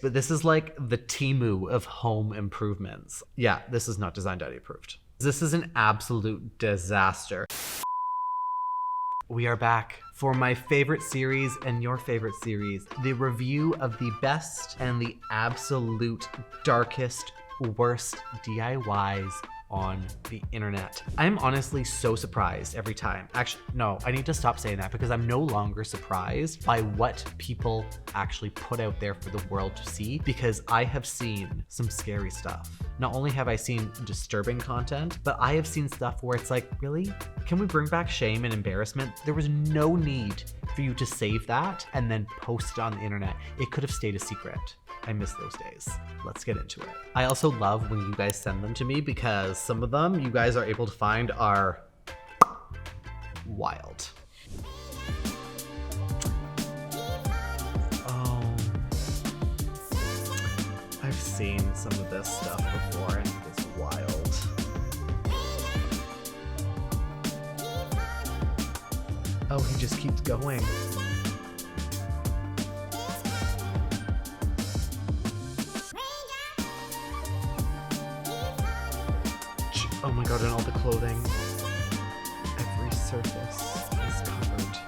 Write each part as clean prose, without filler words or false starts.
But this is like the Temu of home improvements. Yeah, this is not Design Daddy approved. This is an absolute disaster. We are back for my favorite series and your favorite series, the review of the best and the absolute darkest, worst DIYs on the internet. I'm honestly so surprised every time. Actually, no, I need to stop saying that because I'm no longer surprised by what people actually put out there for the world to see, because I have seen some scary stuff. Not only have I seen disturbing content, but I have seen stuff where it's like, really? Can we bring back shame and embarrassment? There was no need for you to save that and then post it on the internet. It could have stayed a secret. I miss those days. Let's get into it. I also love when you guys send them to me because some of them you guys are able to find are wild. Oh, I've seen some of this stuff before and it is wild. Oh, he just keeps going. Oh my god, and all the clothing. Every surface is covered.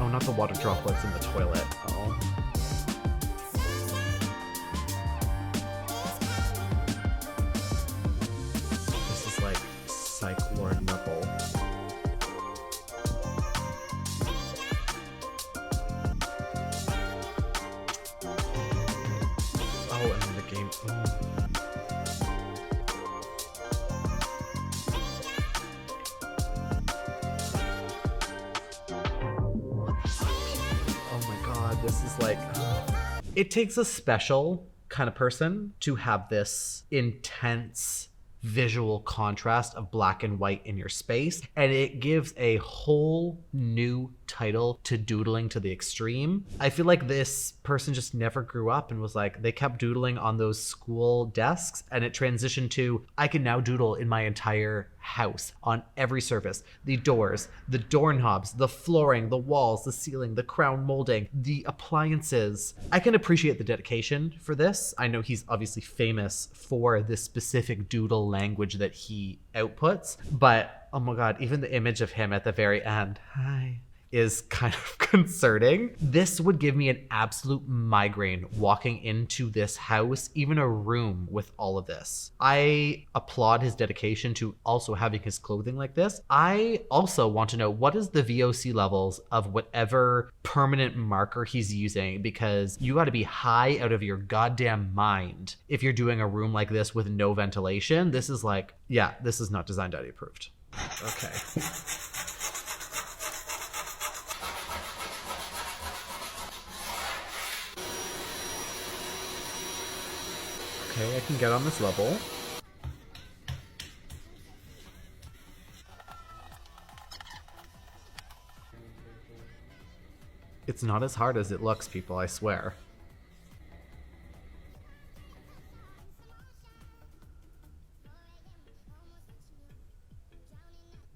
Oh, not the water droplets in the toilet. Oh. This is like psych ward level. Oh, and then the game. Oh. This is like, it takes a special kind of person to have this intense visual contrast of black and white in your space, and it gives a whole new title to doodling to the extreme. I feel like this person just never grew up and was like, they kept doodling on those school desks and it transitioned to, I can now doodle in my entire house on every surface, the doors, the doorknobs, the flooring, the walls, the ceiling, the crown molding, the appliances. I can appreciate the dedication for this. I know he's obviously famous for this specific doodle language that he outputs, but oh my god, even the image of him at the very end, hi, is kind of concerning. This would give me an absolute migraine walking into this house, even a room with all of this. I applaud his dedication to also having his clothing like this. I also want to know, what is the VOC levels of whatever permanent marker he's using, because you got to be high out of your goddamn mind if you're doing a room like this with no ventilation. This is like, yeah, this is not Design Daddy approved. Okay. Okay, I can get on this level. It's not as hard as it looks, people, I swear.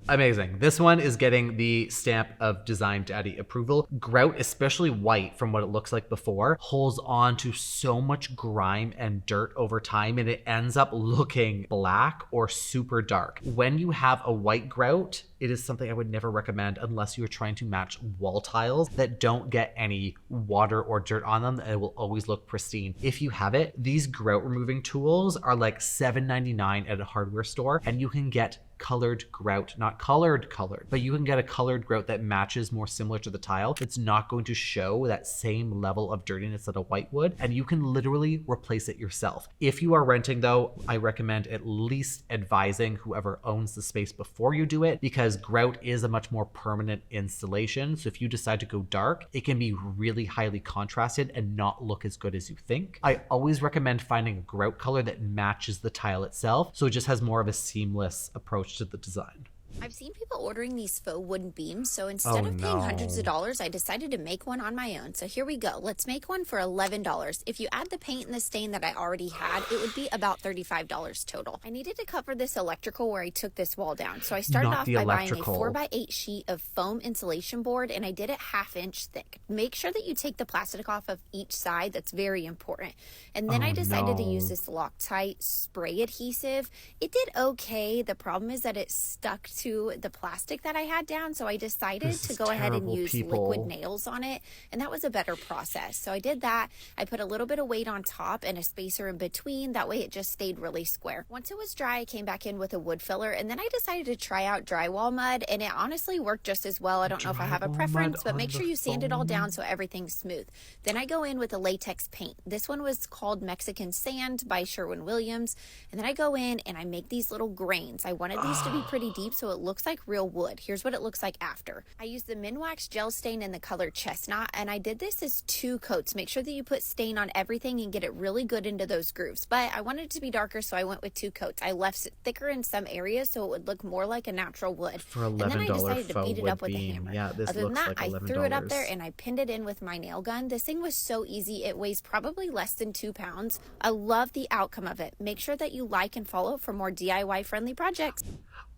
Amazing. This one is getting the stamp of Design Daddy approval. Grout, especially white from what it looks like before, holds on to so much grime and dirt over time and it ends up looking black or super dark. When you have a white grout, it is something I would never recommend unless you're trying to match wall tiles that don't get any water or dirt on them, and it will always look pristine. If you have it, these grout removing tools are like $7.99 at a hardware store, and you can get colored grout, not colored, but you can get a colored grout that matches more similar to the tile. It's not going to show that same level of dirtiness that a white would, and you can literally replace it yourself. If you are renting though, I recommend at least advising whoever owns the space before you do it, because grout is a much more permanent installation. So if you decide to go dark, it can be really highly contrasted and not look as good as you think. I always recommend finding a grout color that matches the tile itself, so it just has more of a seamless approach to the design. I've seen people ordering these faux wooden beams, so instead Oh of paying hundreds of no. dollars, I decided to make one on my own. So here we go. Let's make one for $11. If you add the paint and the stain that I already had, it would be about $35 total. I needed to cover this electrical where I took this wall down. So I started Not off the by buying a electrical. 4x8 sheet of foam insulation board, and I did it 1/2 inch thick. Make sure that you take the plastic off of each side. That's very important. And then Oh I decided to use no. this Loctite spray adhesive. It did okay. The problem is that it stuck to the plastic that I had down, so I decided This to is go ahead and terrible, use people. liquid nails on it, and that was a better process. So I did that. I put a little bit of weight on top and a spacer in between. That way it just stayed really square. Once it was dry, I came back in with a wood filler, and then I decided to try out drywall mud, and it honestly worked just as well. I don't know if I have a Drywall preference, mud but on make the sure you sand it all foam. down so everything's smooth. Then I go in with a latex paint. This one was called Mexican Sand by Sherwin-Williams, and then I go in and I make these little grains. I wanted these to be pretty deep so it looks like real wood. Here's what it looks like after. I used the Minwax gel stain in the color chestnut, and I did this as 2 coats. Make sure that you put stain on everything and get it really good into those grooves. But I wanted it to be darker, so I went with 2 coats. I left it thicker in some areas so it would look more like a natural wood. For And then I $11 decided to faux beat it wood up with a beam. hammer. Yeah, this Other than looks that, like I $11. threw it up there and I pinned it in with my nail gun. This thing was so easy. It weighs probably less than 2 pounds. I love the outcome of it. Make sure that you like and follow for more DIY friendly projects.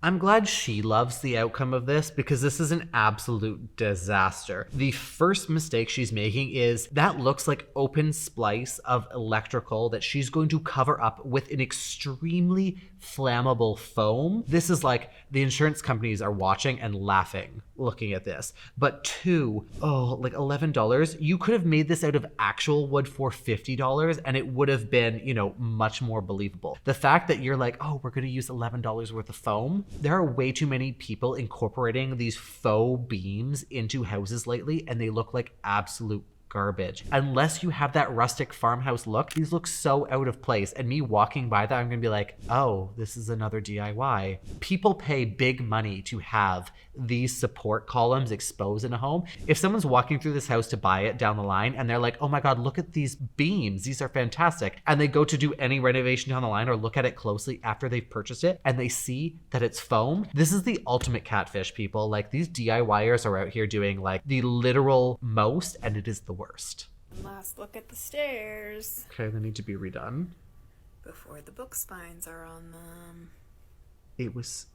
I'm glad she loves the outcome of this because this is an absolute disaster. The first mistake she's making is that looks like open splice of electrical that she's going to cover up with an extremely flammable foam. This is like the insurance companies are watching and laughing looking at this. But 2, like $11. You could have made this out of actual wood for $50 and it would have been, much more believable. The fact that you're like, oh, we're going to use $11 worth of foam. There are way too many people incorporating these faux beams into houses lately, and they look like absolute garbage. Unless you have that rustic farmhouse look, these look so out of place. And me walking by that, I'm gonna be like, oh, this is another DIY. People pay big money to have these support columns exposed in a home. If someone's walking through this house to buy it down the line and they're like, oh my God, look at these beams, these are fantastic. And they go to do any renovation down the line or look at it closely after they've purchased it and they see that it's foam. This is the ultimate catfish, people. Like, these DIYers are out here doing like the literal most, and it is the worst. Last look at the stairs Okay, they need to be redone. before the book spines are on them. It was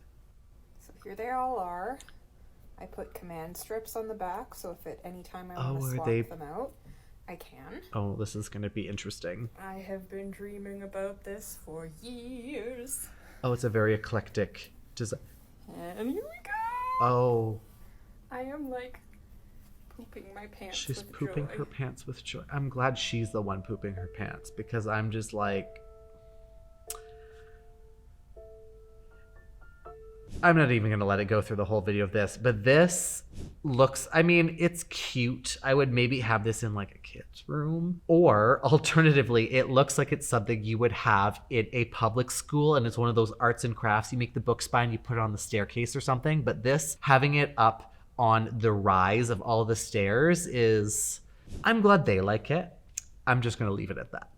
So here they all are. I put command strips on the back, so if at any time I want Oh, to are swap they- them out, I can. Oh, this is going to be interesting. I have been dreaming about this for years. Oh, it's a very eclectic design. And here we go! Oh, I am like pooping my pants she's with pooping joy. her pants with joy. I'm glad she's the one pooping her pants because I'm just like, I'm not even going to let it go through the whole video of this, but this looks, I mean, it's cute. I would maybe have this in like a kid's room, or alternatively, it looks like it's something you would have in a public school, and it's one of those arts and crafts. You make the book spine, you put it on the staircase or something, but this, having it up on the rise of all the stairs is, I'm glad they like it. I'm just going to leave it at that.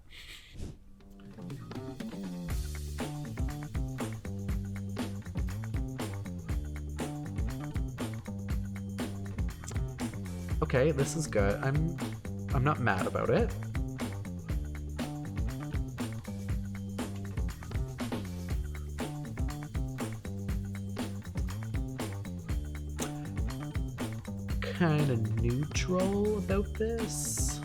Okay, this is good. I'm not mad about it. Kind of neutral about this.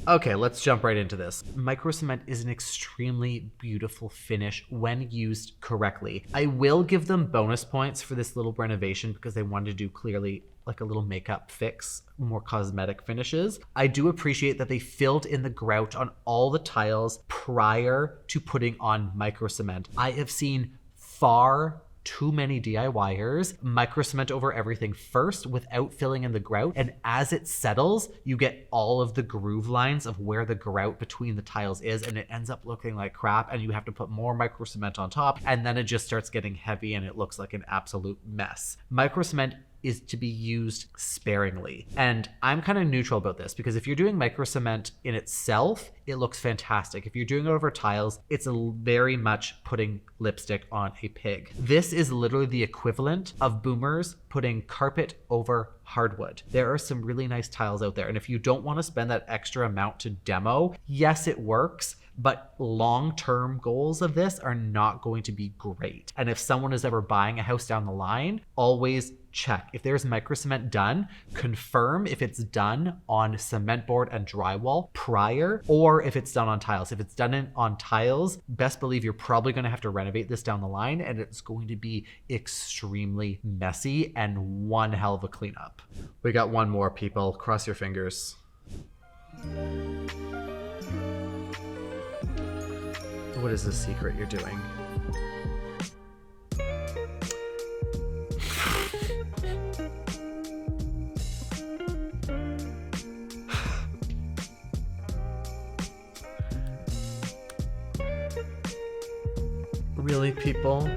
Okay, let's jump right into this. Micro cement is an extremely beautiful finish when used correctly. I will give them bonus points for this little renovation because they wanted to do clearly like a little makeup fix, more cosmetic finishes. I do appreciate that they filled in the grout on all the tiles prior to putting on micro cement. I have seen far too many DIYers micro cement over everything first without filling in the grout, and as it settles you get all of the groove lines of where the grout between the tiles is, and it ends up looking like crap, and you have to put more micro cement on top, and then it just starts getting heavy and it looks like an absolute mess. Micro cement is to be used sparingly. And I'm kind of neutral about this because if you're doing micro cement in itself, it looks fantastic. If you're doing it over tiles, it's very much putting lipstick on a pig. This is literally the equivalent of boomers putting carpet over hardwood. There are some really nice tiles out there. And if you don't want to spend that extra amount to demo, yes, it works, but long-term goals of this are not going to be great. And if someone is ever buying a house down the line, always check. If there's micro cement done, confirm if it's done on cement board and drywall prior, or if it's done on tiles. If it's done on tiles, best believe you're probably going to have to renovate this down the line, and it's going to be extremely messy and one hell of a cleanup. We got one more, people. Cross your fingers. What is the secret you're doing? Really, people?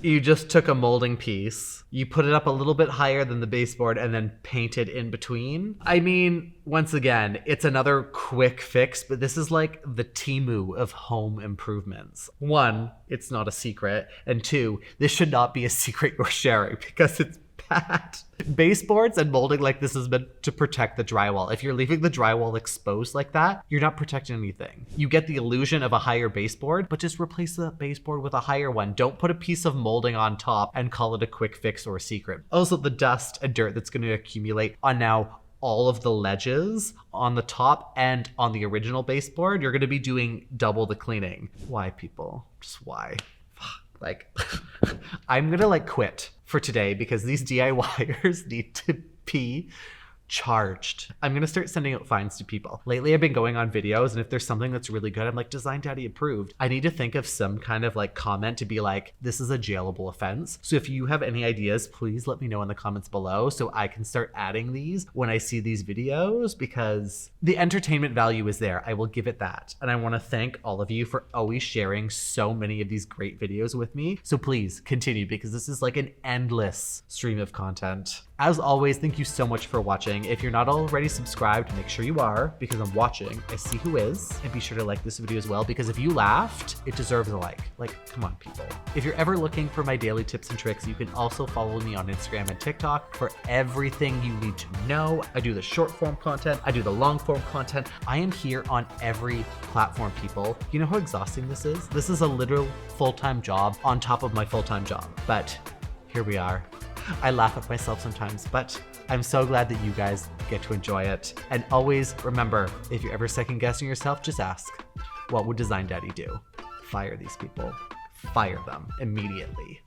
You just took a molding piece, you put it up a little bit higher than the baseboard, and then painted in between. I mean, once again, it's another quick fix, but this is like the Temu of home improvements. One, it's not a secret, and two, this should not be a secret you're sharing because it's bad. Baseboards and molding like this is meant to protect the drywall. If you're leaving the drywall exposed like that, you're not protecting anything. You get the illusion of a higher baseboard, but just replace the baseboard with a higher one. Don't put a piece of molding on top and call it a quick fix or a secret. Also, the dust and dirt that's going to accumulate on now all of the ledges on the top and on the original baseboard, you're going to be doing double the cleaning. Why, people? Just why? Like, I'm gonna like quit for today because these DIYers need to be charged. I'm gonna start sending out fines to people. Lately I've been going on videos, and if there's something that's really good, I'm like, Design Daddy approved. I need to think of some kind of like comment to be like, this is a jailable offense. So if you have any ideas, please let me know in the comments below so I can start adding these when I see these videos, because the entertainment value is there. I will give it that. And I want to thank all of you for always sharing so many of these great videos with me. So please continue, because this is like an endless stream of content. As always, thank you so much for watching. If you're not already subscribed, make sure you are, because I'm watching. I see who is. And be sure to like this video as well, because if you laughed, it deserves a like. Like, come on, people. If you're ever looking for my daily tips and tricks, you can also follow me on Instagram and TikTok for everything you need to know. I do the short form content. I do the long form content. I am here on every platform, people. You know how exhausting this is? This is a literal full-time job on top of my full-time job. But here we are. I laugh at myself sometimes, but I'm so glad that you guys get to enjoy it. And always remember, if you're ever second guessing yourself, just ask, what would Design Daddy do? Fire these people. Fire them immediately.